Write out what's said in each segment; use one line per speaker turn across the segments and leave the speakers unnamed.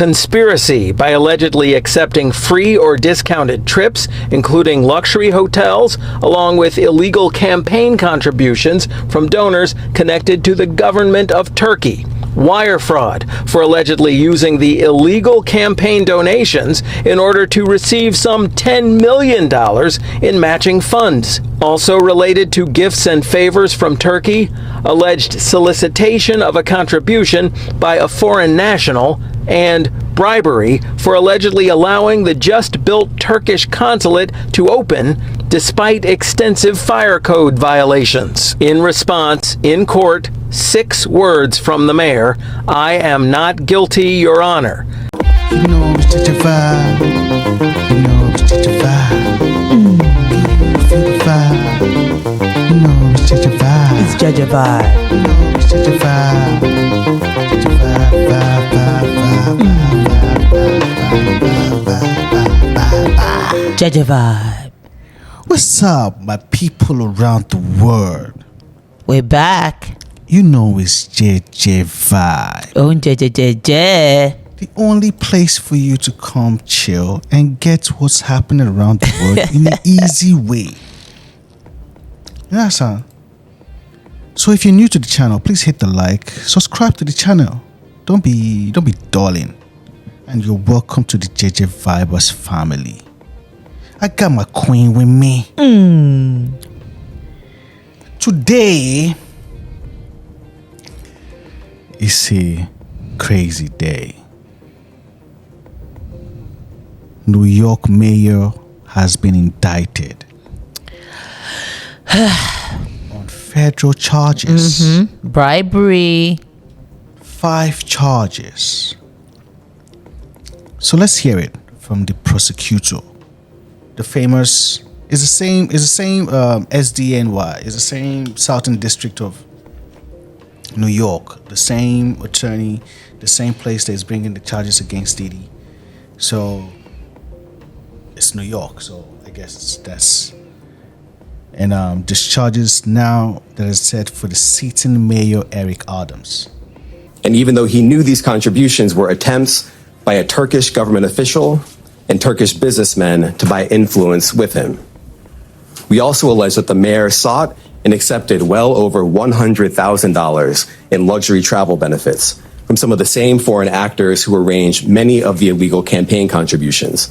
Conspiracy by allegedly accepting free or discounted trips, including luxury hotels, along with illegal campaign contributions from donors connected to the government of Turkey. Wire fraud for allegedly using the illegal campaign donations in order to receive some $10 million in matching funds. Also related to gifts and favors from Turkey, alleged solicitation of a contribution by a foreign national, and bribery for allegedly allowing the just-built Turkish consulate to open despite extensive fire code violations. In response, in court, 6 words from the mayor: "I am not guilty, Your Honor."
You know it's such a vibe. You know it's such a vibe. Feel the vibe. You know it's such a vibe.
It's JEJE vibe.
You know it's such a vibe. Such a vibe, vibe, vibe.
JEJE vibe.
What's up, my people around the world?
We're back.
You know it's JEJE vibe.
Oh, JEJE.
The only place for you to come chill and get what's happening around the world in an easy way. Yeah, son. So if you're new to the channel, please hit the like, subscribe to the channel. Don't be darling. And you're welcome to the JEJE Vibers family. I got my queen with me. Today is a crazy day. New York mayor has been indicted on federal charges.
Bribery.
5 charges. So let's hear it from the prosecutor. The famous is the same SDNY, is the same Southern District of New York, the same attorney, the same place that is bringing the charges against Diddy. So it's New York, so I guess that's. And this charges now that is set for the sitting mayor Eric Adams.
And even though he knew these contributions were attempts by a Turkish government official and Turkish businessmen to buy influence with him. We also allege that the mayor sought and accepted well over $100,000 in luxury travel benefits from some of the same foreign actors who arranged many of the illegal campaign contributions.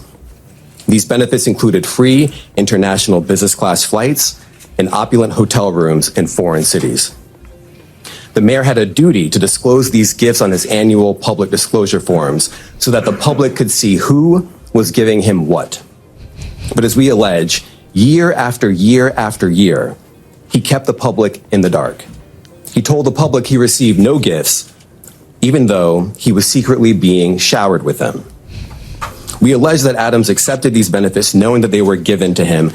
These benefits included free international business class flights and opulent hotel rooms in foreign cities. The mayor had a duty to disclose these gifts on his annual public disclosure forms so that the public could see who was giving him what. But as we allege, year after year after year, he kept the public in the dark. He told the public he received no gifts, even though he was secretly being showered with them. We allege that Adams accepted these benefits knowing that they were given to him.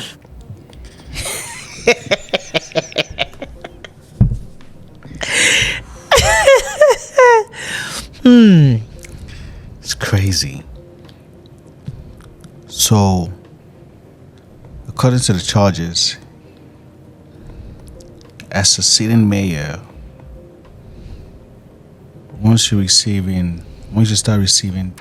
It's crazy. So, according to the charges, as a sitting mayor, once you start receiving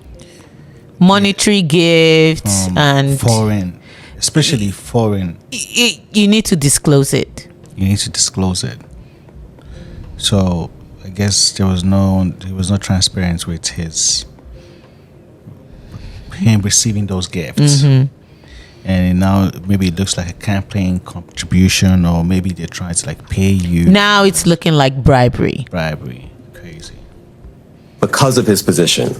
Monetary gifts and
foreign, especially foreign,
you need to disclose it.
you need to disclose it. So I guess he was no transparency with him receiving those gifts. And now maybe it looks like a campaign contribution, or maybe they're trying to like pay you.
Now it's looking like bribery.
Crazy.
Because of his position.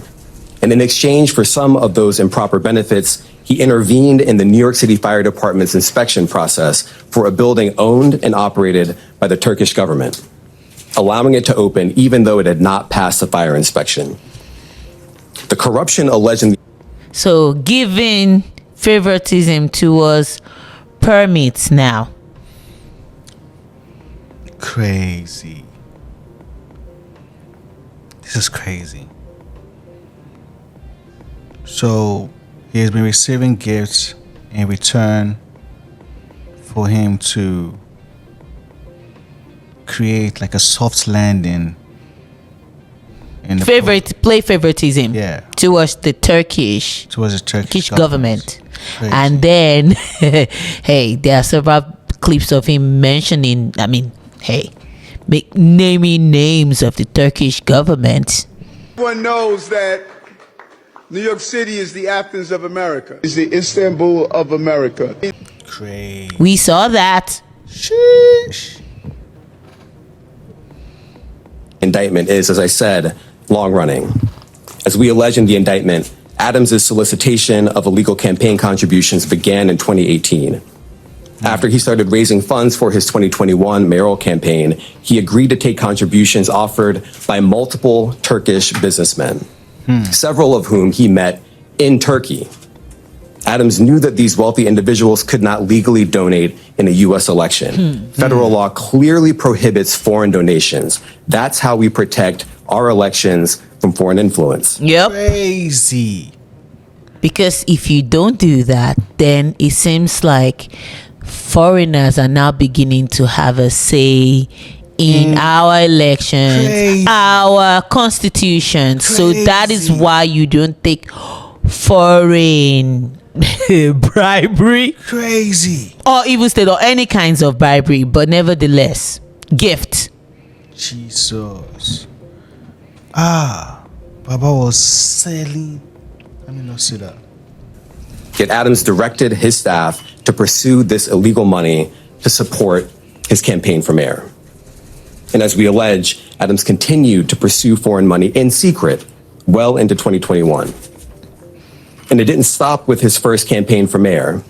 And in exchange for some of those improper benefits, he intervened in the New York City Fire Department's inspection process for a building owned and operated by the Turkish government, allowing it to open even though it had not passed the fire inspection. The corruption alleged in the
So giving favoritism towards permits now.
Crazy. This is crazy. So he has been receiving gifts in return for him to create like a soft landing in the
play favoritism
Yeah.
towards the Turkish
towards the Turkish
government.
Crazy.
And then hey, there are several clips of him mentioning, naming names of the Turkish government.
Everyone knows that New York City is the Athens of America. It's the Istanbul of America.
Crazy.
We saw that.
Sheesh.
Indictment is, as I said, long running. As we allege in the indictment, Adams' solicitation of illegal campaign contributions began in 2018. After he started raising funds for his 2021 mayoral campaign, he agreed to take contributions offered by multiple Turkish businessmen, several of whom he met in Turkey. Adams knew that these wealthy individuals could not legally donate in a U.S. election. Federal law clearly prohibits foreign donations. That's how we protect our elections from foreign influence.
Yep.
Crazy.
Because if you don't do that, then it seems like foreigners are now beginning to have a say in our elections,
Crazy.
our constitution. So that is why you don't take foreign bribery
Crazy.
or even state or any kinds of bribery, but nevertheless, gift.
Jesus. Baba was selling. Let me not see that.
Yet Adams directed his staff to pursue this illegal money to support his campaign for mayor. And as we allege, Adams continued to pursue foreign money in secret well into 2021. And it didn't stop with his first campaign for mayor.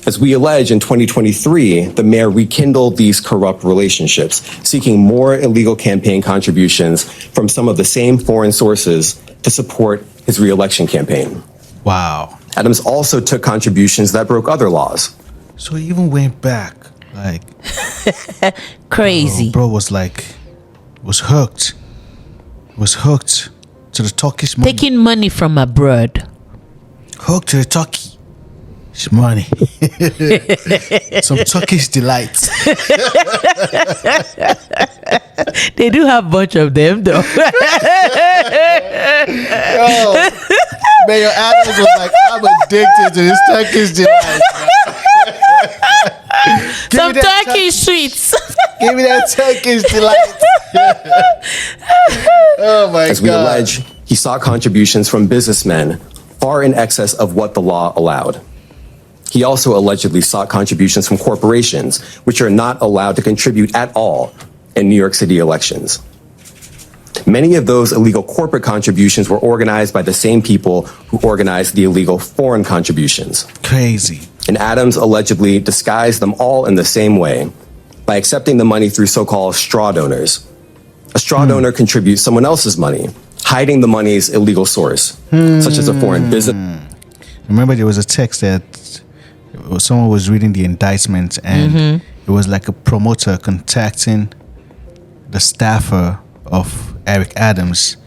As we allege, in 2023, the mayor rekindled these corrupt relationships, seeking more illegal campaign contributions from some of the same foreign sources to support his re-election campaign.
Wow.
Adams also took contributions that broke other laws.
So he even went back. Like,
Crazy.
bro was hooked. Was hooked to the Turkish money.
Taking money from abroad.
Hooked to the Turkish money. Some Turkish delights.
They do have a bunch of them though.
Mayor Adams was like, I'm addicted to this Turkish delight.
Some Turkish sweets.
Give me that Turkish delight. Oh my
As we
God.
allege, he sought contributions from businessmen far in excess of what the law allowed. He also allegedly sought contributions from corporations, which are not allowed to contribute at all in New York City elections. Many of those illegal corporate contributions were organized by the same people who organized the illegal foreign contributions.
Crazy.
And Adams allegedly disguised them all in the same way by accepting the money through so-called straw donors. A straw donor contributes someone else's money, hiding the money's illegal source, such as a foreign business.
Remember, there was a text that someone was reading the indictment, and it was like a promoter contacting the staffer of Eric Adams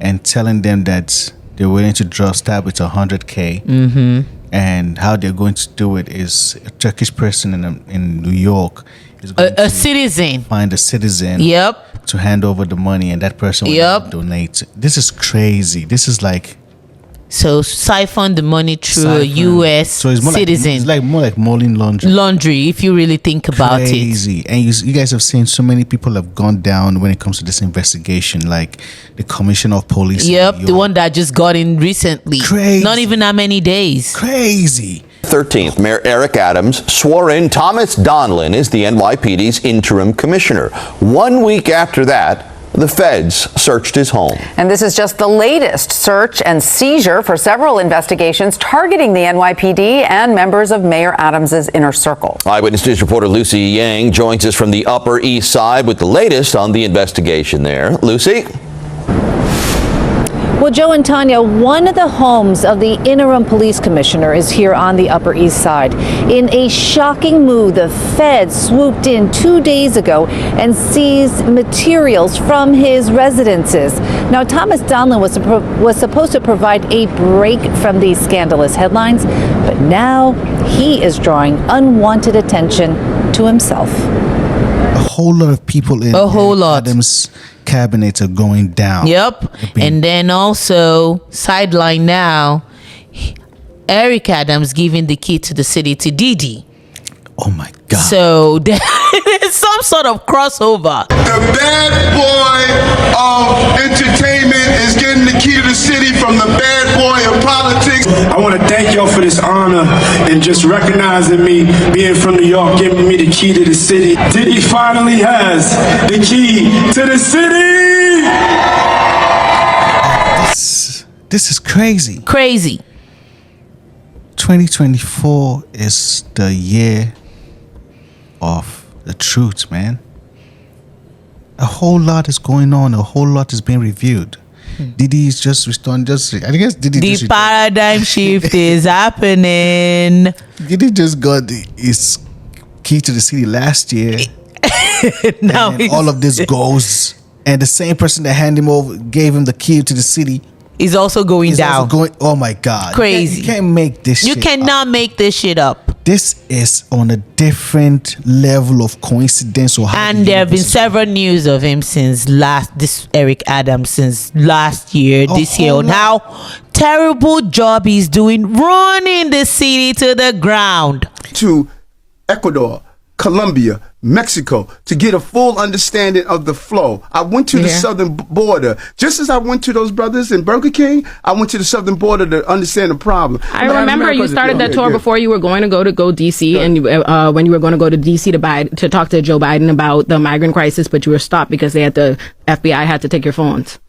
and telling them that they're willing to stab with 100K. And how they're going to do it is a Turkish person in New York is going
A
to
citizen.
find a citizen
Yep.
to hand over the money, and that person will donate. This is crazy. This is like
So siphon the money through a
siphon.
U.S.
So it's more
citizen.
Like, it's like more like mulling laundry.
Laundry, if you really think about it.
Crazy. And you guys have seen so many people have gone down when it comes to this investigation, like the commissioner of police.
Yep, the one that just got in recently.
Crazy.
Not even that many days.
Crazy.
13th, Mayor Eric Adams swore in Thomas Donlin as the NYPD's interim commissioner. 1 week after that, the feds searched his home.
And this is just the latest search and seizure for several investigations targeting the NYPD and members of Mayor Adams's inner circle.
Eyewitness News reporter Lucy Yang joins us from the Upper East Side with the latest on the investigation there. Lucy?
Well, Joe and Tanya, one of the homes of the interim police commissioner is here on the Upper East Side. In a shocking move, the feds swooped in 2 days ago and seized materials from his residences. Now, Thomas Donlin was supposed to provide a break from these scandalous headlines, but now he is drawing unwanted attention to himself.
A whole lot of people in
A whole lot.
Adams' cabinets are going down.
Yep. And then also, sideline now, Eric Adams giving the key to the city to Didi.
Oh my God.
So there's some sort of crossover.
The bad boy of entertainment is getting the key to the city from the bad boy of politics.
I want to thank y'all for this honor and just recognizing me being from New York, giving me the key to the city. Diddy finally has the key to the city.
This is crazy.
Crazy.
2024 is the year of the truth, man. A whole lot is going on. A whole lot is being reviewed. Didi is just restoring. I guess Didi.
The paradigm shift is happening.
Didi just got his key to the city last year.
Now
and all of this goes, and the same person that gave him the key to the city
is also going
is
down.
also going. Oh my God!
Crazy.
You can't make this.
You
shit
cannot
up.
make this shit up.
This is on a different level of coincidence. Or how
And there have been several news of him since this Eric Adams since last year, this year, on how terrible job he's doing running the city to the ground.
To Ecuador, Colombia, Mexico, to get a full understanding of the flow. I went to the southern border. Just as I went to those brothers in Burger King, I went to the southern border to understand the problem.
I remember you started that tour before you were going to go DC, and when you were going to go to DC to talk to Joe Biden about the migrant crisis, but you were stopped because the FBI had to take your phones.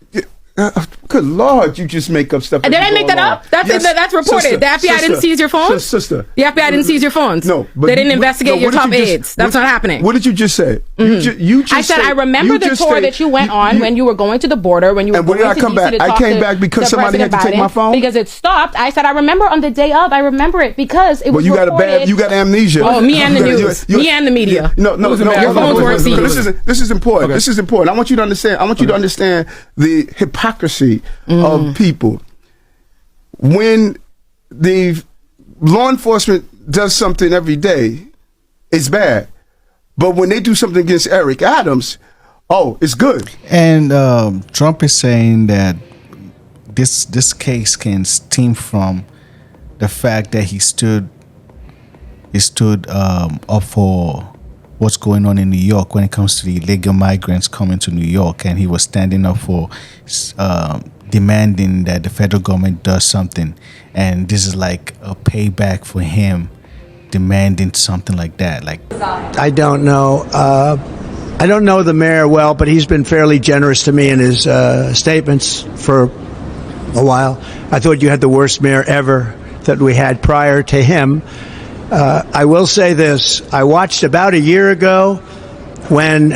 Good Lord, you just make up stuff.
Did I make that up? That's reported.
Sister,
the FBI didn't seize your phones?
Sister.
The FBI didn't seize your phones?
No. But
they didn't investigate your top aides. That's not happening.
What did you just say?
Mm-hmm.
You just
I said I remember the tour that you went on when you were going to the border, when you were going to DC to talk to
I came back because somebody had to take my phone?
Because it stopped. I said I remember on the day of. I remember it because it was reported.
You got amnesia.
Oh, me and the news. Me and the media.
No.
Your phones weren't seized.
This is important. This is important. I want you to understand. I want you to understand the hypocrisy of people. When the law enforcement does something every day, it's bad. But when they do something against Eric Adams, it's good.
And Trump is saying that this case can stem from the fact that he stood up for what's going on in New York when it comes to the illegal migrants coming to New York, and he was standing up for demanding that the federal government does something, and this is like a payback for him demanding something like that. Like,
I don't know. I don't know the mayor well, but he's been fairly generous to me in his statements for a while. I thought you had the worst mayor ever that we had prior to him. I will say this. I watched about a year ago when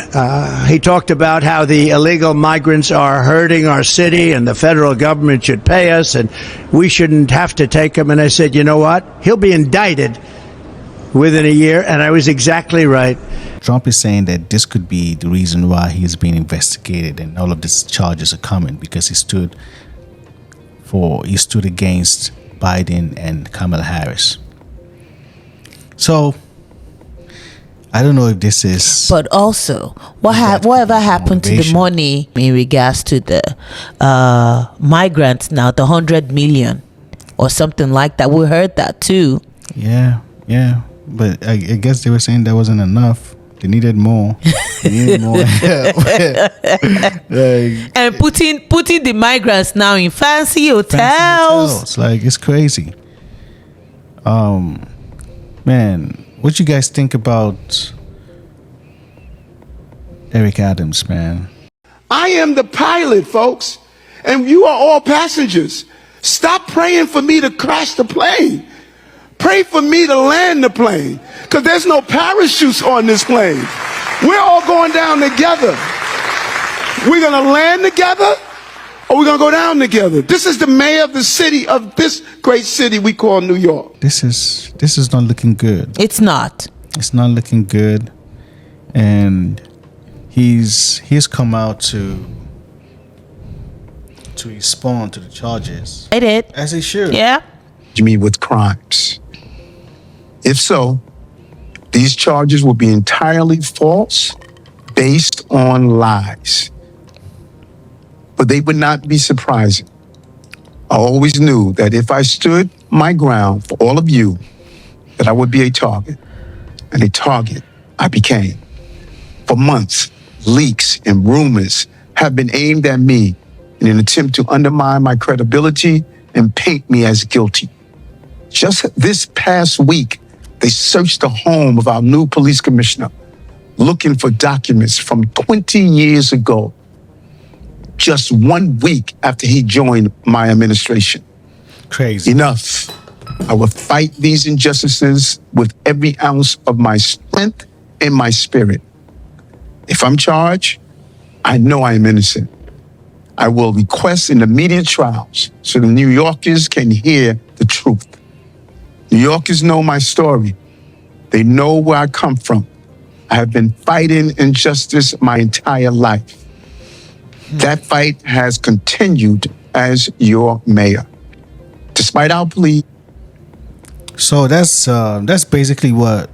he talked about how the illegal migrants are hurting our city and the federal government should pay us and we shouldn't have to take them. And I said, you know what? He'll be indicted within a year. And I was exactly right.
Trump is saying that this could be the reason why he's being investigated and all of these charges are coming, because he stood against Biden and Kamala Harris. So I don't know if this is.
But also, whatever happened to the money in regards to the migrants now, the 100 million or something like that? We heard that too.
Yeah. But I guess they were saying that wasn't enough. They needed more.
And putting the migrants now in fancy hotels.
Like, it's crazy. Man, what you guys think about Eric Adams, man?
I am the pilot, folks, and you are all passengers. Stop praying for me to crash the plane. Pray for me to land the plane, because there's no parachutes on this plane. We're all going down together. We're going to land together, or we're going to go down together. This is the mayor of the city, of this great city we call New York.
This is not looking good.
It's not.
It's not looking good. And he's come out to respond to the charges.
It did.
As he should.
Yeah.
Me with crimes. If so, these charges will be entirely false, based on lies. but they would not be surprising. I always knew that if I stood my ground for all of you, that I would be a target. And a target I became. For months, leaks and rumors have been aimed at me in an attempt to undermine my credibility and paint me as guilty. Just this past week, they searched the home of our new police commissioner, looking for documents from 20 years ago, just 1 week after he joined my administration.
Crazy.
Enough. I will fight these injustices with every ounce of my strength and my spirit. If I'm charged, I know I am innocent. I will request an immediate trials so the New Yorkers can hear the truth. New Yorkers know my story. They know where I come from. I have been fighting injustice my entire life. That fight has continued as your mayor. Despite our plea.
So that's basically what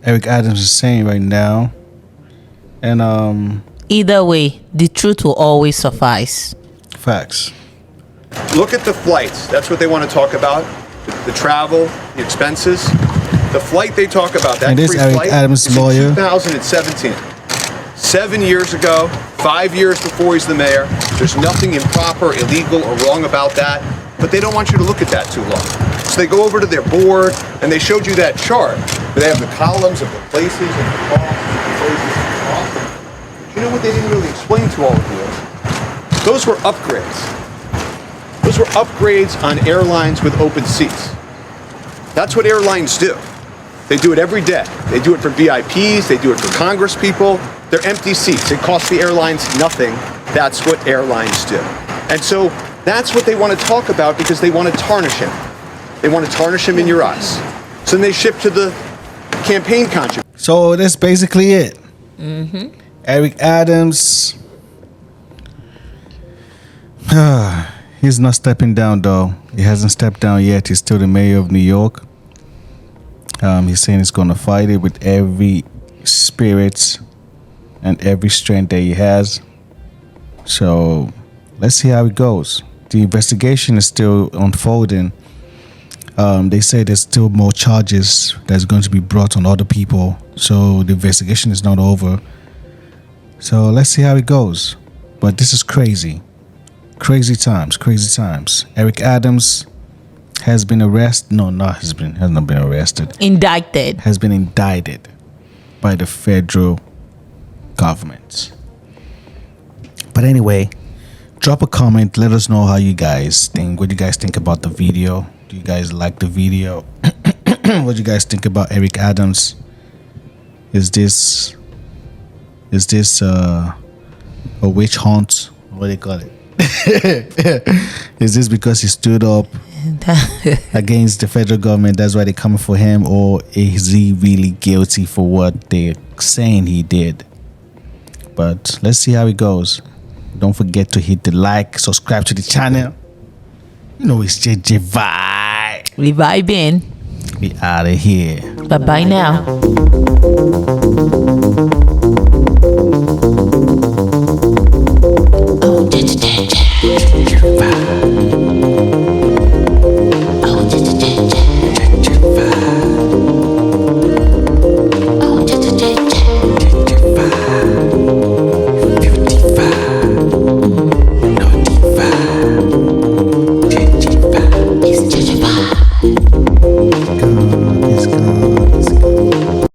Eric Adams is saying right now. And
either way, the truth will always suffice.
Facts.
Look at the flights. That's what they want to talk about. The travel, the expenses. The flight they talk about, that
and this
free
Eric
flight
Adams
is
lawyer.
in 2017. 7 years ago, 5 years before he's the mayor. There's nothing improper, illegal, or wrong about that. But they don't want you to look at that too long. So they go over to their board, and they showed you that chart. They have the columns of the places and the costs, the places and the costs. But you know what they didn't really explain to all of you? Those were upgrades. Those were upgrades on airlines with open seats. That's what airlines do. They do it every day. They do it for VIPs. They do it for Congress people. They're empty seats. It costs the airlines nothing. That's what airlines do. And so that's what they want to talk about because they want to tarnish him. They want to tarnish him in your eyes. So then they shift to the campaign contribution.
So that's basically it. Eric Adams. He's not stepping down though. He hasn't stepped down yet. He's still the mayor of New York. He's saying he's going to fight it with every spirit and every strength that he has. So let's see how it goes. The investigation is still unfolding. They say there's still more charges that's going to be brought on other people. So the investigation is not over. So let's see how it goes. But this is crazy. Crazy times, crazy times. Eric Adams has been arrested. No, has not been arrested.
Indicted.
Has been indicted by the federal government. But anyway, drop a comment. Let us know how you guys think. What do you guys think about the video? Do you guys like the video? What do you guys think about Eric Adams? Is this a witch hunt? What do they call it? Is this because he stood up against the federal government? That's why they're coming for him, or is he really guilty for what they're saying he did? But let's see how it goes. Don't forget to hit the like, subscribe to the channel. You know it's JJ Vibe.
We vibing.
We out of here.
Bye bye now.